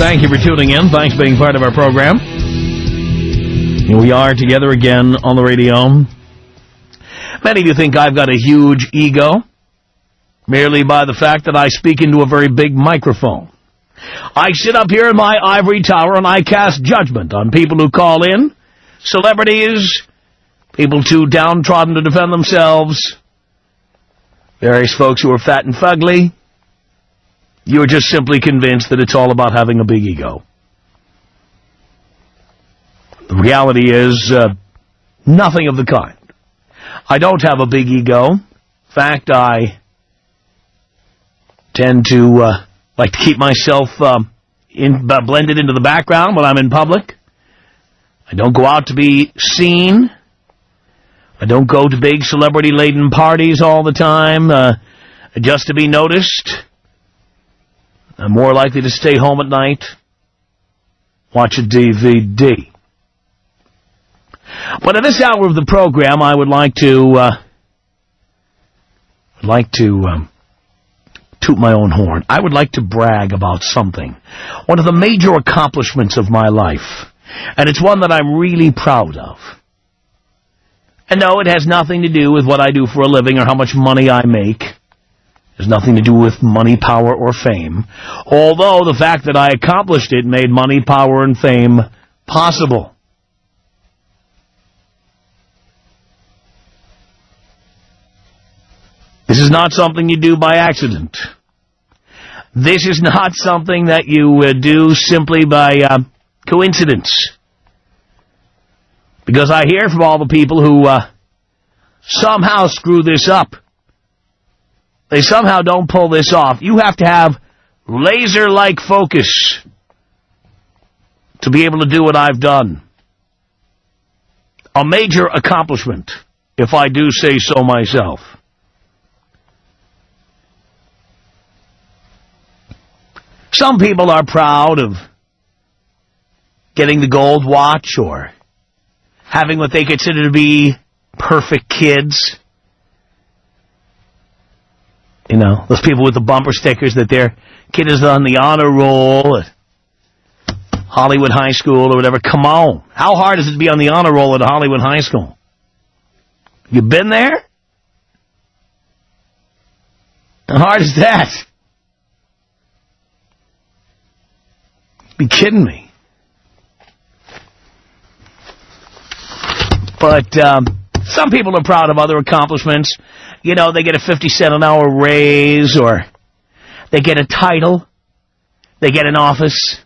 Thank you for tuning in. Thanks for being part of our program. Here we are together again on the radio. Many of you think I've got a huge ego, merely by the fact that I speak into a very big microphone. I sit up here in my ivory tower and I cast judgment on people who call in, celebrities, people too downtrodden to defend themselves, various folks who are fat and fugly. You're just simply convinced that it's all about having a big ego. The reality is nothing of the kind. I don't have a big ego. In fact, I tend to like to keep myself blended into the background when I'm in public. I don't go out to be seen. I don't go to big celebrity-laden parties all the time just to be noticed. I'm more likely to stay home at night, watch a DVD. But at this hour of the program, I would like to toot my own horn. I would like to brag about something. One of the major accomplishments of my life. And it's one that I'm really proud of. And no, it has nothing to do with what I do for a living or how much money I make. It has nothing to do with money, power, or fame. Although the fact that I accomplished it made money, power, and fame possible. This is not something you do by accident. This is not something that you do simply by coincidence. Because I hear from all the people who somehow screw this up. They somehow don't pull this off. You have to have laser-like focus to be able to do what I've done. A major accomplishment, if I do say so myself. Some people are proud of getting the gold watch or having what they consider to be perfect kids. You know, those people with the bumper stickers that their kid is on the honor roll at Hollywood High School or whatever. Come on. How hard is it to be on the honor roll at Hollywood High School? You been there? How hard is that? Be kidding me. But some people are proud of other accomplishments. You know, they get a 50-cent an hour raise, or they get a title, they get an office,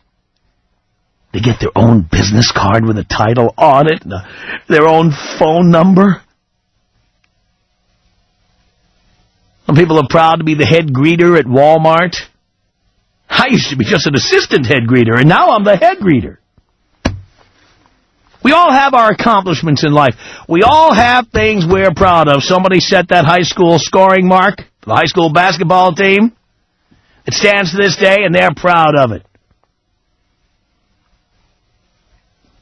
they get their own business card with a title on it, their own phone number. Some people are proud to be the head greeter at Walmart. I used to be just an assistant head greeter, and now I'm the head greeter. We all have our accomplishments in life. We all have things we're proud of. Somebody set that high school scoring mark for the high school basketball team. It stands to this day, and they're proud of it.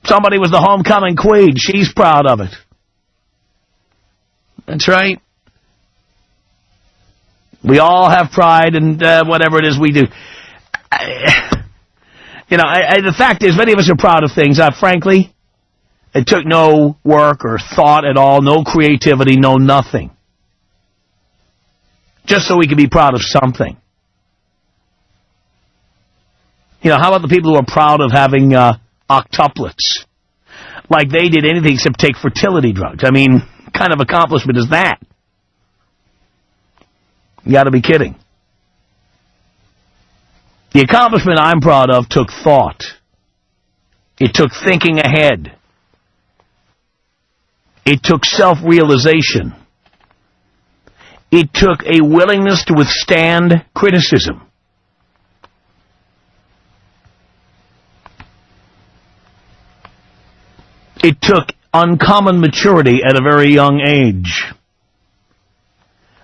Somebody was the homecoming queen. She's proud of it. That's right. We all have pride in whatever it is we do. The fact is, many of us are proud of things. Frankly, it took no work or thought at all, no creativity, no nothing. Just so we could be proud of something. You know, how about the people who are proud of having octuplets? Like they did anything except take fertility drugs. I mean, what kind of accomplishment is that? You got to be kidding. The accomplishment I'm proud of took thought. It took thinking ahead. It took self-realization. It took a willingness to withstand criticism. It took uncommon maturity at a very young age.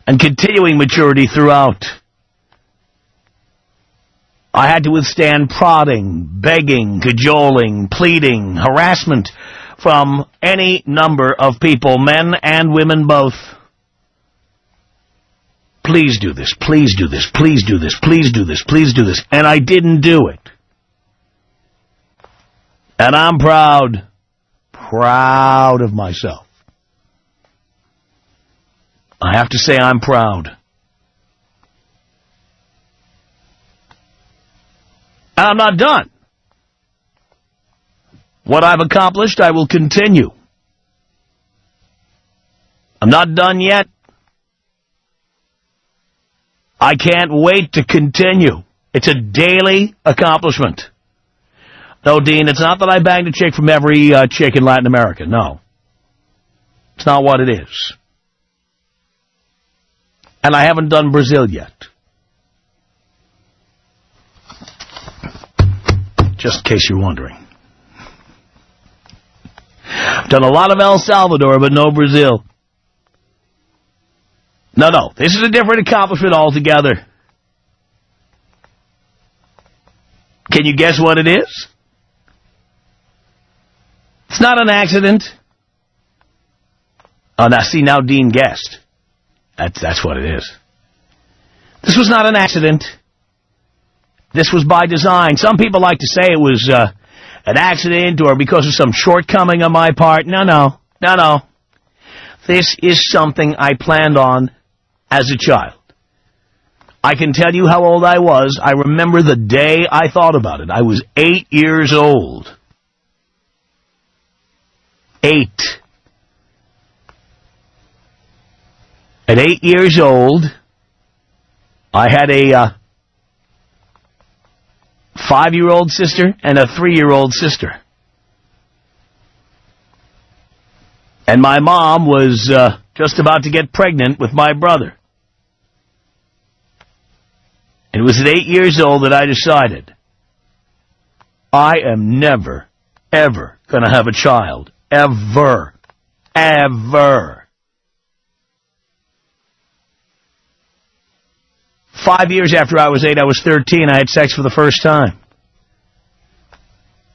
And continuing maturity throughout. I had to withstand prodding, begging, cajoling, pleading, harassment from any number of people, men and women both. Please do this, please do this, please do this, please do this, please do this. And I didn't do it. And I'm proud of myself. I have to say I'm proud. And I'm not done. What I've accomplished, I will continue. I'm not done yet. I can't wait to continue. It's a daily accomplishment. No, Dean, it's not that I banged a chick from every chick in Latin America. No. It's not what it is. And I haven't done Brazil yet. Just in case you're wondering. I've done a lot of El Salvador, but no Brazil. No, this is a different accomplishment altogether. Can you guess what it is? It's not an accident. Oh, now Dean guessed. That's what it is. This was not an accident. This was by design. Some people like to say it was an accident or because of some shortcoming on my part. No. This is something I planned on as a child. I can tell you how old I was. I remember the day I thought about it. I was 8 years old. 8. At 8 years old, I had a 5-year-old sister and a 3-year-old sister. And my mom was just about to get pregnant with my brother. It was at 8 years old that I decided I am never, ever going to have a child. Ever. 5 years after I was 8, I was 13, I had sex for the first time.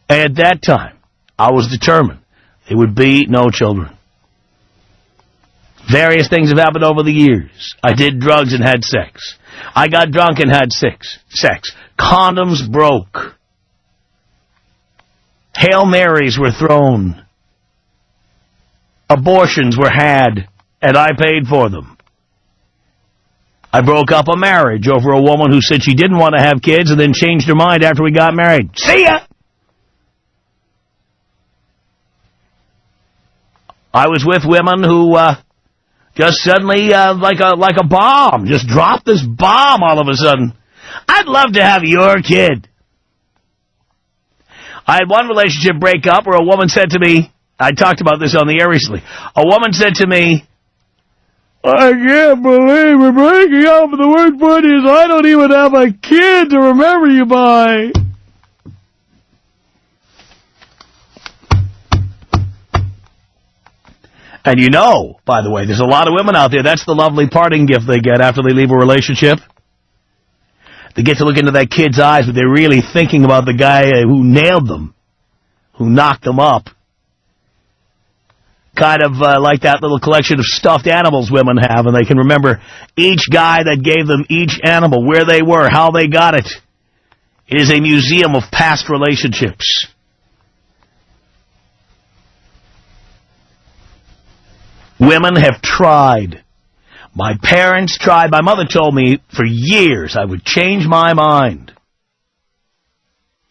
And at that time, I was determined there would be no children. Various things have happened over the years. I did drugs and had sex. I got drunk and had sex. Condoms broke. Hail Marys were thrown. Abortions were had, and I paid for them. I broke up a marriage over a woman who said she didn't want to have kids and then changed her mind after we got married. See ya! I was with women who just suddenly, like a bomb, just dropped this bomb all of a sudden. I'd love to have your kid. I had one relationship break up where a woman said to me, I talked about this on the air recently, a woman said to me, I can't believe we're breaking up, and the worst part is I don't even have a kid to remember you by. And you know, by the way, there's a lot of women out there, that's the lovely parting gift they get after they leave a relationship. They get to look into that kid's eyes, but they're really thinking about the guy who nailed them, who knocked them up. Kind of like that little collection of stuffed animals women have, and they can remember each guy that gave them each animal, where they were, how they got it. It is a museum of past relationships. Women have tried. My parents tried. My mother told me for years I would change my mind.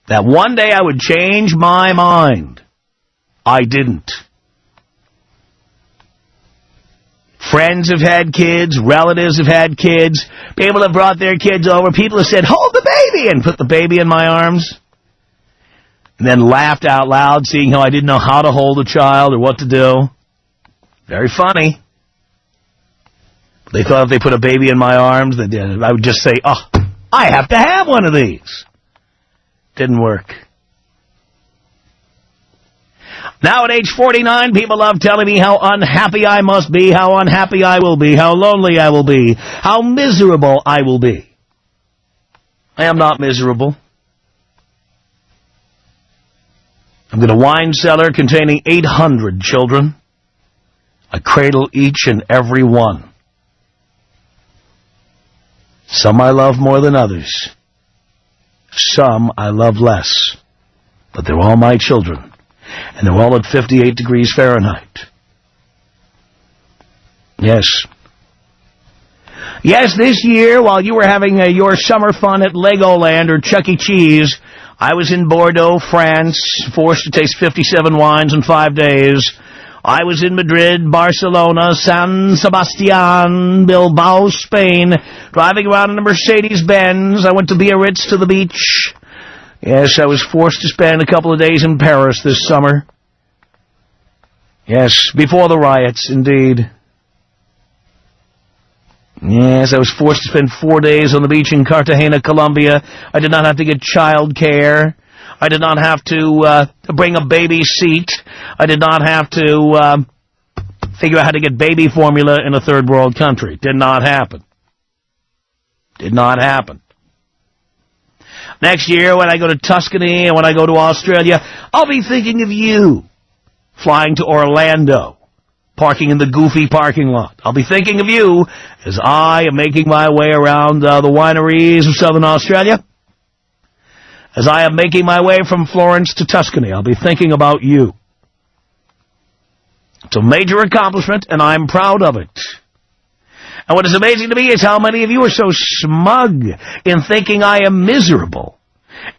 That one day I would change my mind. I didn't. Friends have had kids. Relatives have had kids. People have brought their kids over. People have said, hold the baby, and put the baby in my arms. And then laughed out loud, seeing how I didn't know how to hold a child or what to do. Very funny. They thought if they put a baby in my arms, I would just say, oh, I have to have one of these. Didn't work. Now at age 49, people love telling me how unhappy I must be, how unhappy I will be, how lonely I will be, how miserable I will be. I am not miserable. I've got a wine cellar containing 800 children. I cradle each and every one. Some I love more than others. Some I love less. But they're all my children. And they're all at 58 degrees Fahrenheit. Yes. Yes, this year, while you were having your summer fun at Legoland or Chuck E. Cheese, I was in Bordeaux, France, forced to taste 57 wines in 5 days. I was in Madrid, Barcelona, San Sebastian, Bilbao, Spain, driving around in a Mercedes-Benz. I went to Biarritz to the beach. Yes, I was forced to spend a couple of days in Paris this summer. Yes, before the riots, indeed. Yes, I was forced to spend 4 days on the beach in Cartagena, Colombia. I did not have to get child care. I did not have to bring a baby seat. I did not have to figure out how to get baby formula in a third world country. Did not happen. Did not happen. Next year, when I go to Tuscany and when I go to Australia, I'll be thinking of you. Flying to Orlando. Parking in the goofy parking lot. I'll be thinking of you as I am making my way around the wineries of southern Australia. As I am making my way from Florence to Tuscany, I'll be thinking about you. It's a major accomplishment, and I'm proud of it. And what is amazing to me is how many of you are so smug in thinking I am miserable,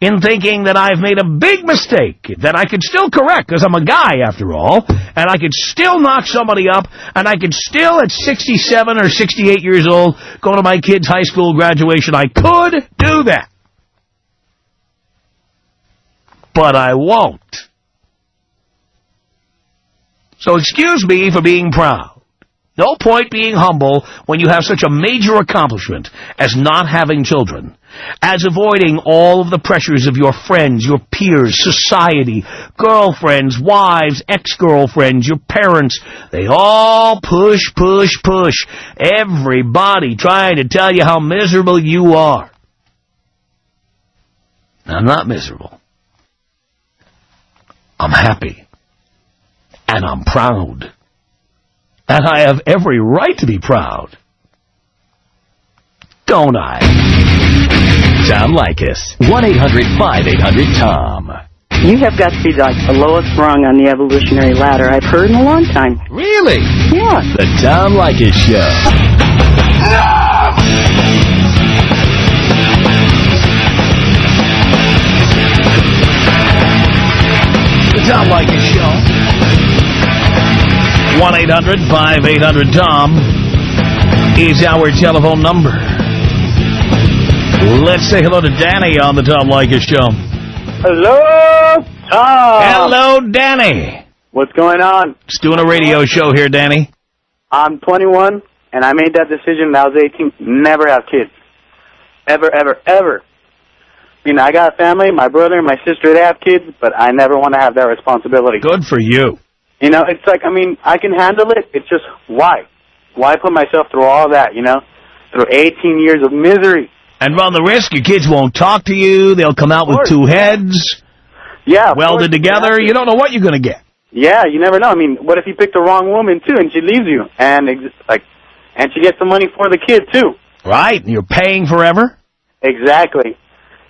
in thinking that I've made a big mistake, that I could still correct, because I'm a guy, after all, and I could still knock somebody up, and I could still, at 67 or 68 years old, go to my kid's high school graduation. I could do that. But I won't. So excuse me for being proud. No point being humble when you have such a major accomplishment as not having children, as avoiding all of the pressures of your friends, your peers, society, girlfriends, wives, ex-girlfriends, your parents. They all push. Everybody trying to tell you how miserable you are. I'm not miserable. I'm happy. And I'm proud. And I have every right to be proud. Don't I? Tom Leykis. 1-800-5800-TOM. You have got to be like the lowest rung on the evolutionary ladder I've heard in a long time. Really? Yeah. The Tom Leykis Show. The Tom Leykis Show. 1-800-5800-TOM is our telephone number. Let's say hello to Danny on the Tom Leykis Show. Hello, Tom. Hello, Danny. What's going on? Just doing a radio show here, Danny. I'm 21, and I made that decision when I was 18. Never have kids. Ever. I mean, I got a family. My brother and my sister, they have kids, but I never want to have that responsibility. Good for you. You know, it's like, I mean, I can handle it. It's just, why? Why put myself through all that, you know? Through 18 years of misery. And run the risk your kids won't talk to you. They'll come out with two heads. Yeah. Welded together. You don't know what you're going to get. Yeah, you never know. I mean, what if you pick the wrong woman, too, and she leaves you? And she gets the money for the kid, too. Right. And you're paying forever. Exactly.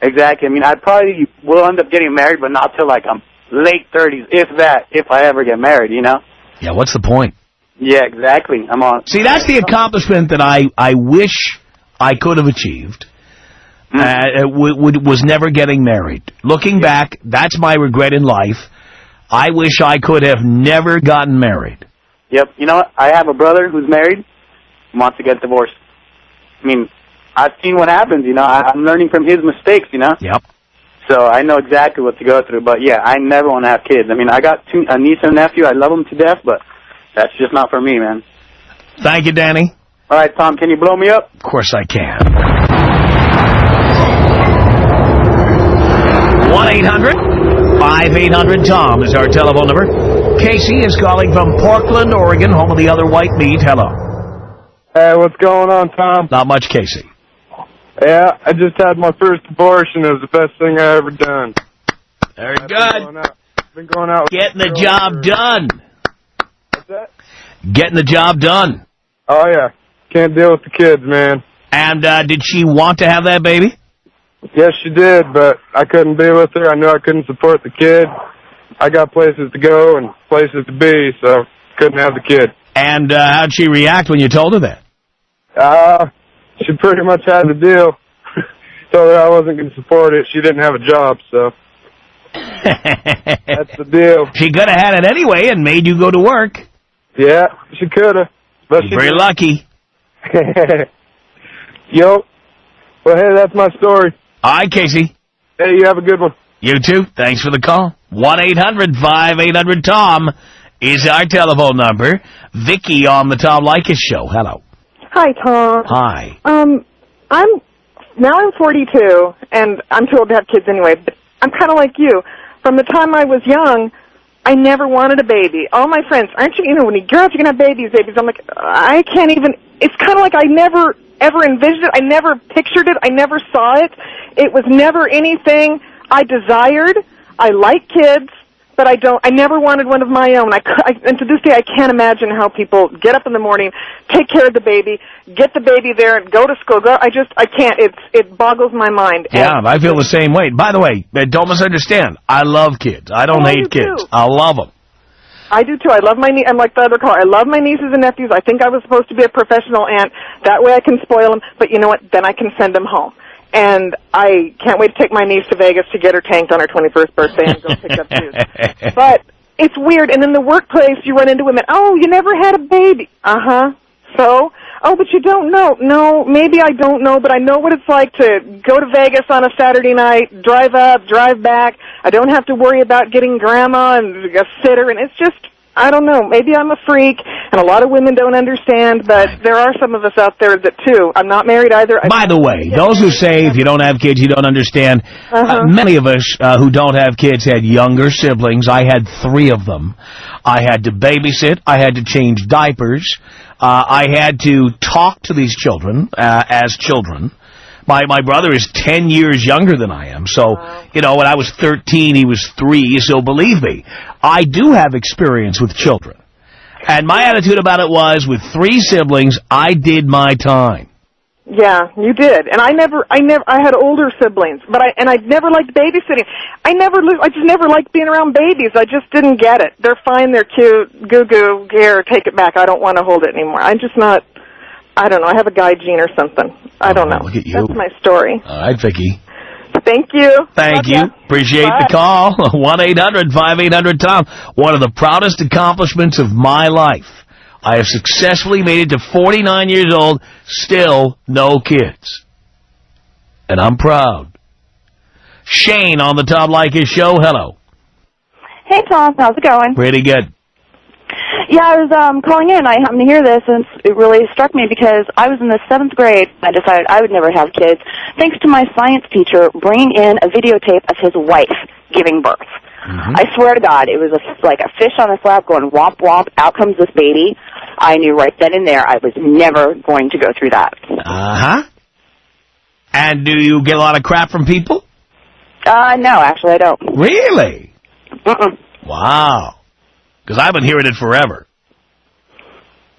I mean, I probably will end up getting married, but not till, like, I'm late 30s, if I ever get married, you know? Yeah, what's the point? Yeah, exactly. See, that's the accomplishment that I wish I could have achieved. Was never getting married. Looking back, that's my regret in life. I wish I could have never gotten married. Yep. You know what? I have a brother who's married and wants to get divorced. I mean, I've seen what happens, you know. I'm learning from his mistakes, you know? Yep. So I know exactly what to go through. But, yeah, I never want to have kids. I mean, I got a niece and a nephew. I love them to death, but that's just not for me, man. Thank you, Danny. All right, Tom, can you blow me up? Of course I can. 1-800-5800-TOM is our telephone number. Casey is calling from Portland, Oregon, home of the other white meat. Hello. Hey, what's going on, Tom? Not much, Casey. Yeah, I just had my first abortion. It was the best thing I ever done. Very good. Been going out. Getting the job done. What's that? Getting the job done. Oh, yeah. Can't deal with the kids, man. And did she want to have that baby? Yes, she did, but I couldn't be with her. I knew I couldn't support the kid. I got places to go and places to be, so couldn't have the kid. And how'd she react when you told her that? She pretty much had the deal. Told her I wasn't going to support it. She didn't have a job, so that's the deal. She could have had it anyway and made you go to work. Yeah, she could have. Very lucky. Yo. Well, hey, that's my story. All right, Casey. Hey, you have a good one. You too. Thanks for the call. 1-800-5800-TOM is our telephone number. Vicki on the Tom Leykis Show. Hello. Hi, Tom. Hi. I'm 42, and I'm too old to have kids anyway, but I'm kind of like you. From the time I was young, I never wanted a baby. All my friends, aren't you, when you grow up, you're going to have babies. I'm like, I can't even, it's kind of like I never ever envisioned it. I never pictured it. I never saw it. It was never anything I desired. I like kids, but I never wanted one of my own. And to this day, I can't imagine how people get up in the morning, take care of the baby, get the baby there, and go to school. I can't. It boggles my mind. Yeah, I feel the same way. By the way, don't misunderstand. I love kids. I don't hate kids. I love them. I do, too. I love my I'm like the other caller. I love my nieces and nephews. I think I was supposed to be a professional aunt. That way I can spoil them. But you know what? Then I can send them home. And I can't wait to take my niece to Vegas to get her tanked on her 21st birthday and go pick up shoes. But it's weird. And in the workplace, you run into women. Oh, you never had a baby. Uh-huh. So? Oh, but you don't know. No, maybe I don't know, but I know what it's like to go to Vegas on a Saturday night, drive up, drive back. I don't have to worry about getting grandma and a sitter, and it's just, I don't know. Maybe I'm a freak, and a lot of women don't understand, but there are some of us out there that, too. I'm not married either. By the way, those who say if you don't have kids, you don't understand, many of us who don't have kids had younger siblings. I had 3 of them. I had to babysit. I had to change diapers. I had to talk to these children as children. My brother is 10 years younger than I am. So, when I was 13, he was 3. So believe me, I do have experience with children. And my attitude about it was, with 3 siblings, I did my time. Yeah, you did. And I had older siblings, but I never liked babysitting. I just never liked being around babies. I just didn't get it. They're fine, they're cute, goo-goo, here, take it back. I don't want to hold it anymore. I'm just not, I don't know, I have a guy gene or something. I don't know. Look at you. That's my story. All right, Vicki. Thank you. Thank you. Appreciate the call. 1-800-5800-TOM. One of the proudest accomplishments of my life. I have successfully made it to 49 years old, still no kids. And I'm proud. Shane on the Tom Leykis Show. Hello. Hey, Tom. How's it going? Pretty good. Yeah, I was calling in. I happened to hear this, and it really struck me because I was in the 7th grade. I decided I would never have kids, thanks to my science teacher bringing in a videotape of his wife giving birth. I swear to God, it was like a fish on a slab going womp womp, out comes this baby. I knew right then and there I was never going to go through that. And do you get a lot of crap from people? No, actually I don't. Really? Wow. Because I've been hearing it forever.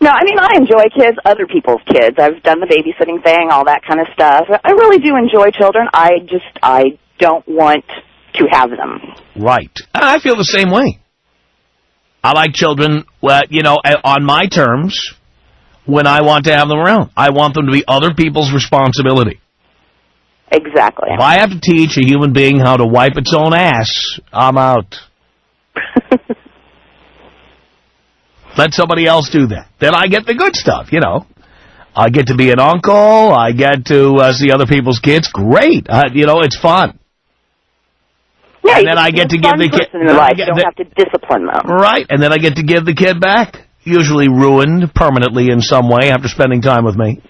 No, I mean, I enjoy kids, other people's kids. I've done the babysitting thing, all that kind of stuff. I really do enjoy children. I don't want to have them. Right. I feel the same way. I like children, on my terms, when I want to have them around. I want them to be other people's responsibility. Exactly. If I have to teach a human being how to wipe its own ass, I'm out. Let somebody else do that. Then I get the good stuff, I get to be an uncle. I get to see other people's kids. Great. It's fun. Yeah, and then I get to give the kid... You don't have to discipline them. Right, and then I get to give the kid back. Usually ruined permanently in some way after spending time with me.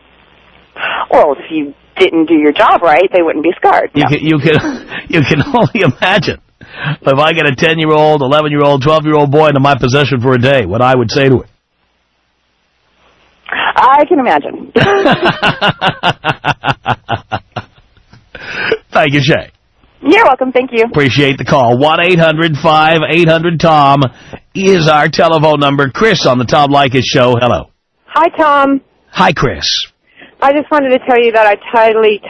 Well, if you didn't do your job right, they wouldn't be scarred. You can only imagine. If I get a 10-year-old, 11-year-old, 12-year-old boy into my possession for a day, what I would say to it. I can imagine. Thank you, Shay. You're welcome. Thank you. Appreciate the call. 1-800-5800-TOM is our telephone number. Chris on the Tom Leykis Show. Hello. Hi, Tom. Hi, Chris. I just wanted to tell you that I totally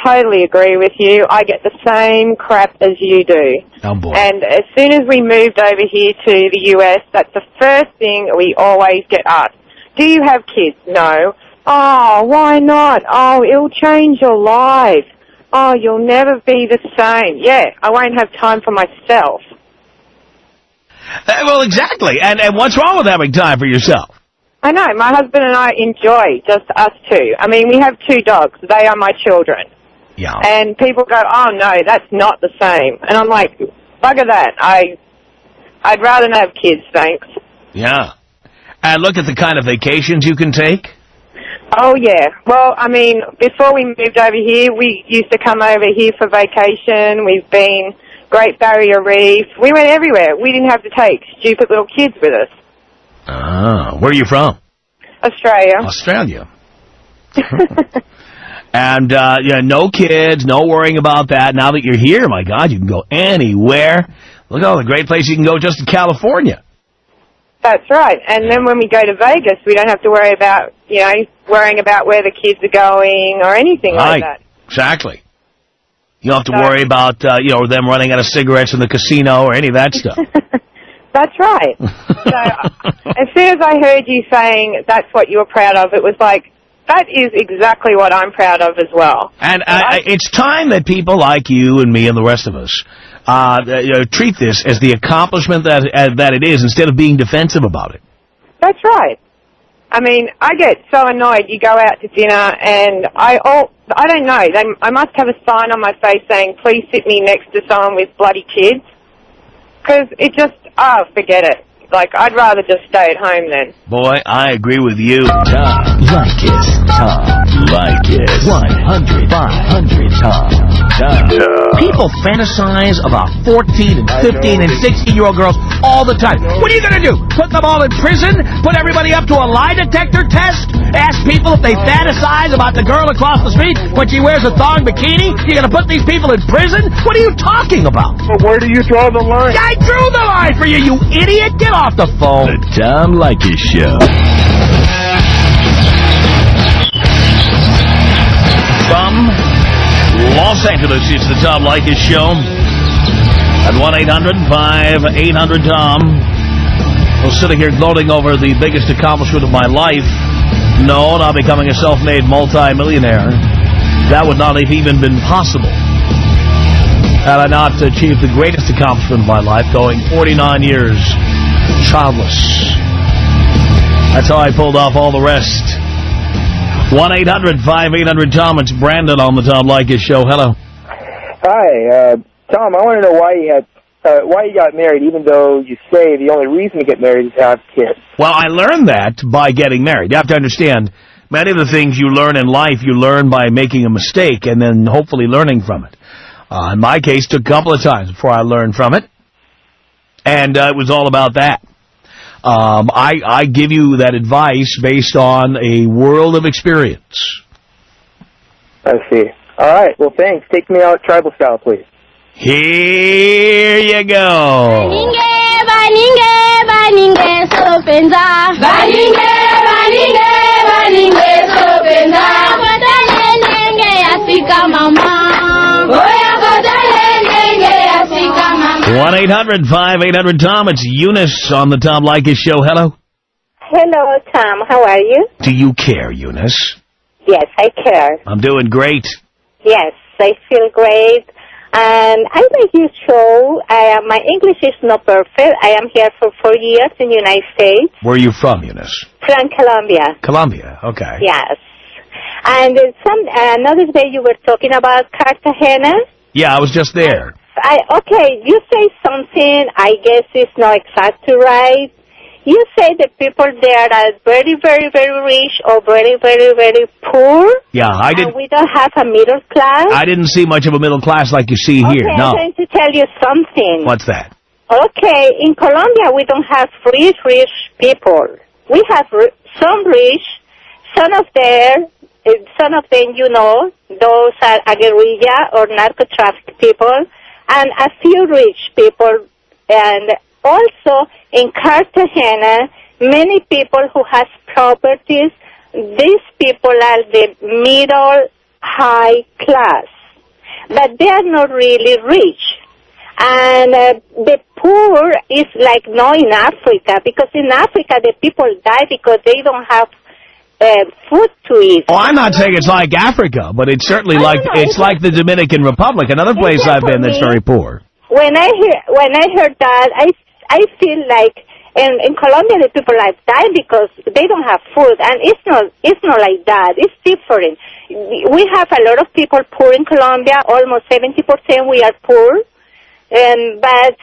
agree with you. I get the same crap as you do. Oh, boy. And as soon as we moved over here to the U.S., that's the first thing we always get asked. Do you have kids? No. Oh, why not? Oh, it'll change your life. Oh, you'll never be the same. Yeah, I won't have time for myself. Well, exactly. And what's wrong with having time for yourself? I know. My husband and I enjoy just us two. I mean, we have 2 dogs. They are my children. Yeah. And people go, oh, no, that's not the same. And I'm like, bugger that. I'd rather not have kids, thanks. Yeah. And look at the kind of vacations you can take. Oh, yeah. Well, I mean, before we moved over here, we used to come over here for vacation. We've been Great Barrier Reef. We went everywhere. We didn't have to take stupid little kids with us. Ah, where are you from? Australia. Australia. And, yeah, no kids, no worrying about that. Now that you're here, my God, you can go anywhere. Look at all the great places you can go just in California. That's right. And then when we go to Vegas, we don't have to worry about, worrying about where the kids are going or anything like that. Exactly. You don't have to worry about, them running out of cigarettes in the casino or any of that stuff. That's right. So as soon as I heard you saying that's what you were proud of, it was like, that is exactly what I'm proud of as well. And it's time that people like you and me and the rest of us treat this as the accomplishment that it is instead of being defensive about it. That's right. I mean, I get so annoyed. You go out to dinner and I don't know. I must have a sign on my face saying, please sit me next to someone with bloody kids. Because it just, forget it. Like, I'd rather just stay at home then. Boy, I agree with you. Tom Leykis. Tom Leykis. 100, 500 Tom. People fantasize about 14 and 15 and 16-year-old girls all the time. What are you going to do? Put them all in prison? Put everybody up to a lie detector test? Ask people if they fantasize about the girl across the street when she wears a thong bikini? You're going to put these people in prison? What are you talking about? But where do you draw the line? I drew the line for you, you idiot! Get off the phone. The Tom Leykis Show. From Los Angeles, it's the Tom Leykis Show at 1-800-5800-TOM. I was sitting here gloating over the biggest accomplishment of my life. No, not becoming a self-made multi-millionaire. That would not have even been possible had I not achieved the greatest accomplishment of my life, going 49 years childless. That's how I pulled off all the rest. 1-800-5800-TOM. It's Brandon on the Tom Leykis Show. Hello. Hi, Tom. I want to know why you got married, even though you say the only reason to get married is to have kids. Well, I learned that by getting married. You have to understand, many of the things you learn in life, you learn by making a mistake and then hopefully learning from it. In my case, it took a couple of times before I learned from it, and it was all about that. I give you that advice based on a world of experience. I see. All right. Well, thanks. Take me out tribal style, please. Here you go. Mama. 1-800-5800-TOM. It's Eunice on the Tom Leykis Show. Hello. Hello, Tom. How are you? Do you care, Eunice? Yes, I care. I'm doing great. Yes, I feel great. And I like your show. My English is not perfect. I am here for 4 years in the United States. Where are you from, Eunice? From Colombia. Colombia, okay. Yes. And another day you were talking about Cartagena. Yeah, I was just there. Okay, you say something, I guess it's not exactly right. You say the people there are very, very, very rich or very, very, very poor. Yeah, I did. And we don't have a middle class. I didn't see much of a middle class like you see here. No. I'm going to tell you something. What's that? Okay, in Colombia we don't have rich people. We have some rich, some of them, those are a guerrilla or narco-traffic people, and a few rich people. And also in Cartagena, many people who has properties, these people are the middle high class, but they are not really rich. And the poor is like not in Africa, because in Africa the people die because they don't have food to eat. Oh, I'm not saying it's like Africa, but it's certainly like the Dominican Republic, another place I've been that's very poor. When I heard that, I feel like in Colombia the people are dying because they don't have food, and it's not like that. It's different. We have a lot of people poor in Colombia. Almost 70% we are poor. But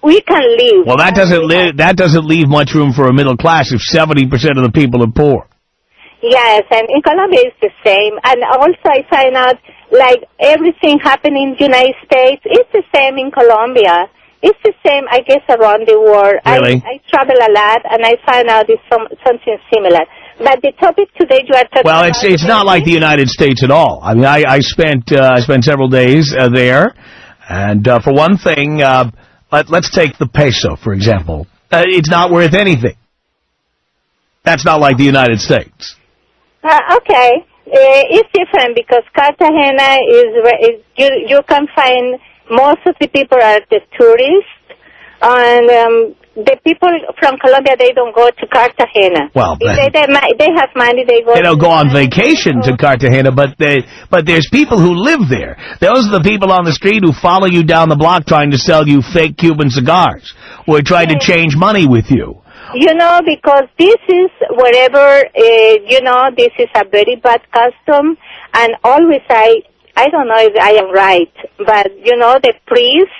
we can live. Well, that doesn't leave much room for a middle class if 70% of the people are poor. Yes, and in Colombia it's the same. And also I find out, like, everything happening in the United States, it's the same in Colombia. It's the same, I guess, around the world. Really? I travel a lot, and I find out it's something similar. But the topic today you are talking about... Well, it's not like the United States at all. I mean, I spent several days there. And for one thing, let's take the peso, for example. It's not worth anything. That's not like the United States. Okay. It's different because Cartagena is you can find most of the people are the tourists, and the people from Colombia, they don't go to Cartagena. Well, if they have money, they go. They don't go on vacation to Cartagena, but there's people who live there. Those are the people on the street who follow you down the block trying to sell you fake Cuban cigars, who are trying to change money with you. You know, because this is wherever, this is a very bad custom, and always I don't know if I am right, but, the priests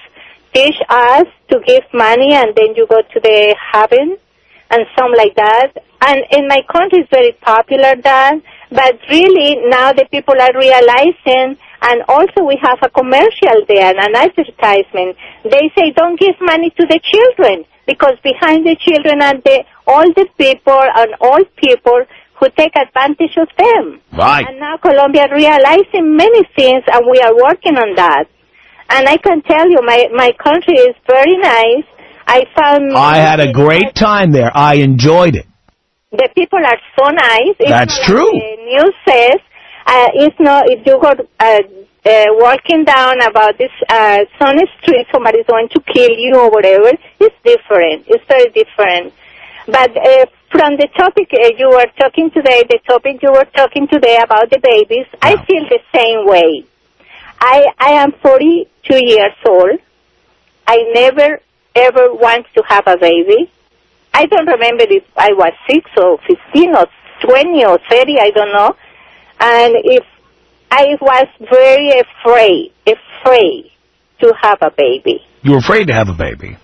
teach us to give money and then you go to the heaven and something like that. And in my country it's very popular that, but really now the people are realizing, and also we have a commercial there, an advertisement. They say don't give money to the children, because behind the children are the older people and old people who take advantage of them. Right. And now Colombia realizing many things, and we are working on that. And I can tell you, my country is very nice. I had a great time there. I enjoyed it. The people are so nice. That's true. Like the news says, it's not, if you go walking down about this some street, somebody's going to kill you or whatever, it's different. It's very different. But from the topic you were talking today, about the babies, yeah. I feel the same way. I am 42 years old. I never, ever want to have a baby. I don't remember if I was 6 or 15 or 20 or 30, I don't know. And if I was very afraid to have a baby. You were afraid to have a baby?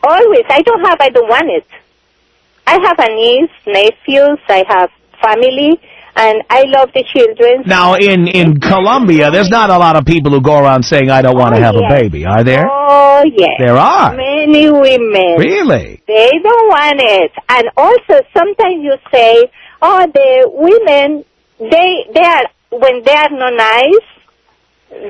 Always. I don't want it. I have a niece, nephews, I have family, and I love the children. Now, in Colombia, there's not a lot of people who go around saying, I don't want to have a baby, are there? Oh, yes. There are. Many women. Really? They don't want it. And also, sometimes you say, oh, the women, they are, when they are not nice,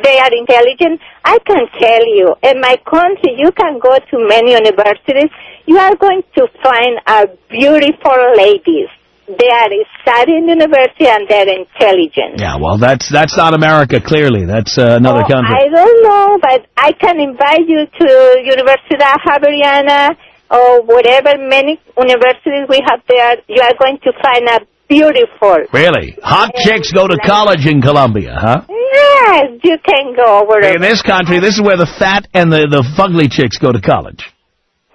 they are intelligent. I can tell you, in my country, you can go to many universities, you are going to find a beautiful ladies. They are studying university and they're intelligent. Yeah, well, that's not America, clearly. That's another country. I don't know, but I can invite you to Universidad Javeriana or whatever, many universities we have there. You are going to find a beautiful. Really? Hot chicks go to college in Colombia, huh? Yes, you can go over there. In this country, this is where the fat and the fugly chicks go to college.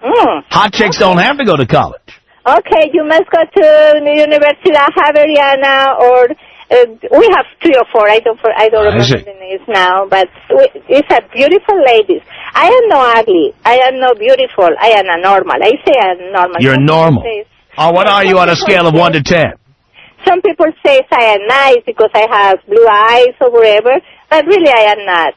Hot chicks don't have to go to college. Okay, you must go to the Universidad Javeriana, or we have 3 or 4. I don't remember the names now, but it's a beautiful ladies. I am not ugly. I am not beautiful. I am a normal. I say I'm normal. You're normal. What are you on a scale of 1 to 10? Some people say I am nice because I have blue eyes or whatever, but really I am not.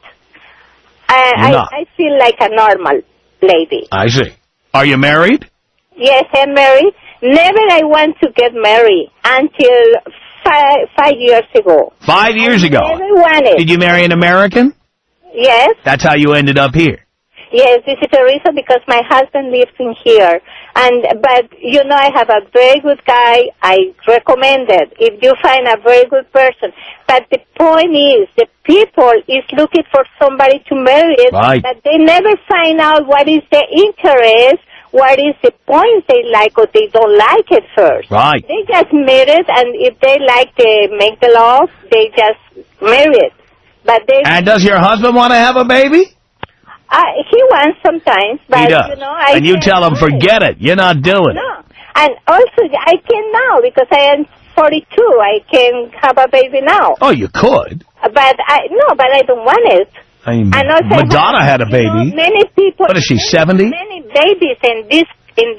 I feel like a normal lady. I see. Are you married? Yes, I'm married. Never I want to get married until 5 years ago. 5 years ago? Never wanted. Did you marry an American? Yes. That's how you ended up here? Yes, this is the reason because my husband lives in here. But, you know, I have a very good guy. I recommend it if you find a very good person. But the point is, the people is looking for somebody to marry, right, but they never find out what is the interest, what is the points they like or they don't like it first. Right. They just marry it, and if they like to make the love, they just marry it. But they. And does your husband want to have a baby? He wants sometimes, but he does. You know, and you tell him, forget it. You're not doing it. No, and also I can now because I am 42. I can have a baby now. Oh, you could. But I don't want it. I mean, and also Madonna had a baby. You know, many people. What is she, 70? Many babies in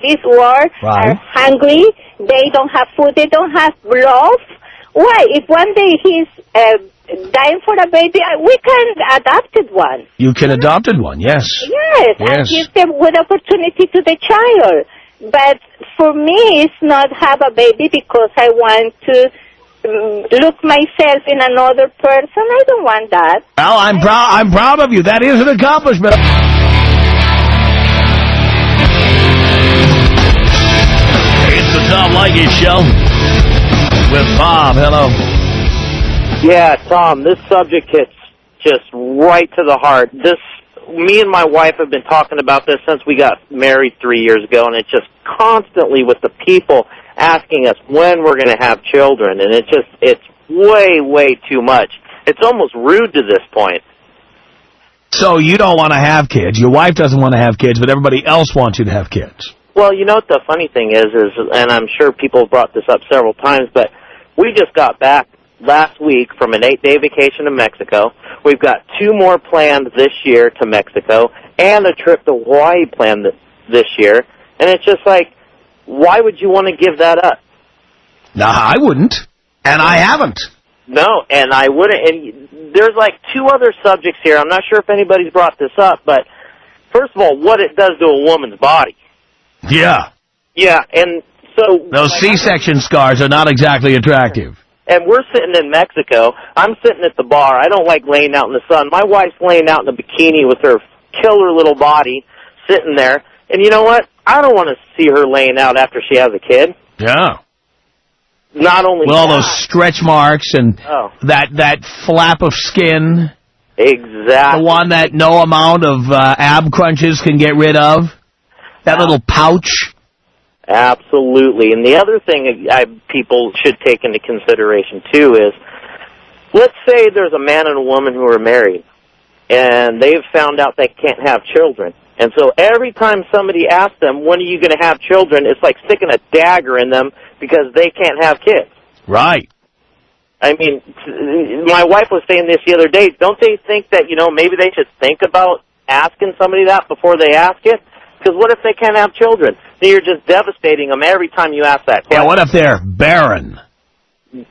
this world are hungry. They don't have food. They don't have love. Why? If one day he's dying for a baby, we can adopt one. You can adopt one, yes. Yes, and give them good opportunity to the child. But for me, it's not have a baby because I want to look myself in another person. I don't want that. Well, I'm proud of you. That is an accomplishment. It's the Tom Leykis Show with Bob. Hello. Yeah, Tom, this subject hits just right to the heart. Me and my wife have been talking about this since we got married 3 years ago, and it's just constantly with the people asking us when we're going to have children, and it's way, way too much. It's almost rude to this point. So you don't want to have kids. Your wife doesn't want to have kids, but everybody else wants you to have kids. Well, you know what the funny thing is, and I'm sure people have brought this up several times, but we just got back last week from an 8-day vacation to Mexico. We've got 2 more planned this year to Mexico and a trip to Hawaii planned this year. And it's just like, why would you want to give that up? No, I wouldn't. And I haven't. No, and I wouldn't. And there's like 2 other subjects here. I'm not sure if anybody's brought this up, but first of all, what it does to a woman's body. Yeah. Yeah, and so... Those C-section scars are not exactly attractive. And we're sitting in Mexico. I'm sitting at the bar. I don't like laying out in the sun. My wife's laying out in a bikini with her killer little body sitting there. And you know what? I don't want to see her laying out after she has a kid. Yeah. Not only with all those stretch marks and that flap of skin. Exactly. The one that no amount of ab crunches can get rid of. That little pouch. Absolutely. And the other thing people should take into consideration, too, is let's say there's a man and a woman who are married, and they've found out they can't have children. And so every time somebody asks them, when are you going to have children, it's like sticking a dagger in them because they can't have kids. Right. I mean, my wife was saying this the other day. Don't they think that, maybe they should think about asking somebody that before they ask it? Because what if they can't have children? Then you're just devastating them every time you ask that question. Yeah, what if they're barren?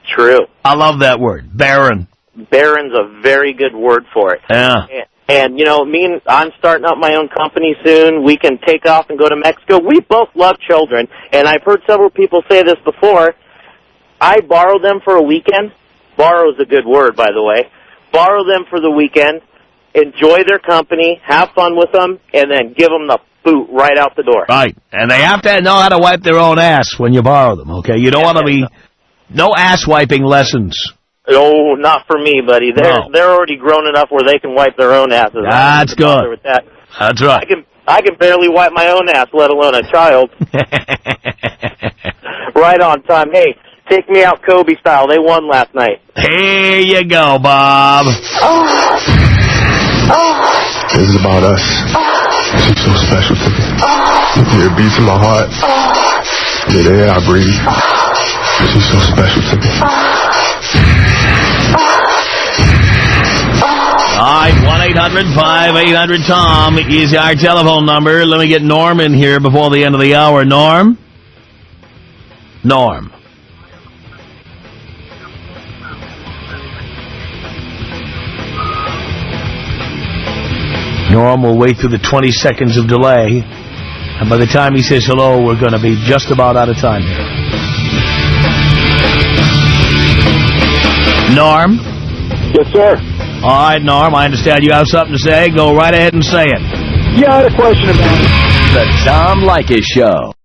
True. I love that word, barren. Barren's a very good word for it. Yeah. And I'm starting up my own company soon. We can take off and go to Mexico. We both love children, and I've heard several people say this before. I borrow them for a weekend. Borrow is a good word, by the way. Borrow them for the weekend, enjoy their company, have fun with them, and then give them the boot right out the door. Right. And they have to know how to wipe their own ass when you borrow them, okay? You don't want to be... No ass-wiping lessons. Oh, not for me, buddy. They're already grown enough where they can wipe their own asses. That's good. With that. That's right. I can barely wipe my own ass, let alone a child. Right on time. Hey, take me out Kobe style. They won last night. Here you go, Bob. This is about us. She's so special to me. Yeah, it beats in my heart. Yeah, the air I breathe. She's so special to me. All right, 1-800-5800-TOM is our telephone number. Let me get Norm in here before the end of the hour. Norm? Norm. Norm will wait through the 20 seconds of delay, and by the time he says hello, we're going to be just about out of time here. Norm? Yes, sir. All right, Norm, I understand you have something to say. Go right ahead and say it. Yeah, I had a question about it. The Tom Leykis Show.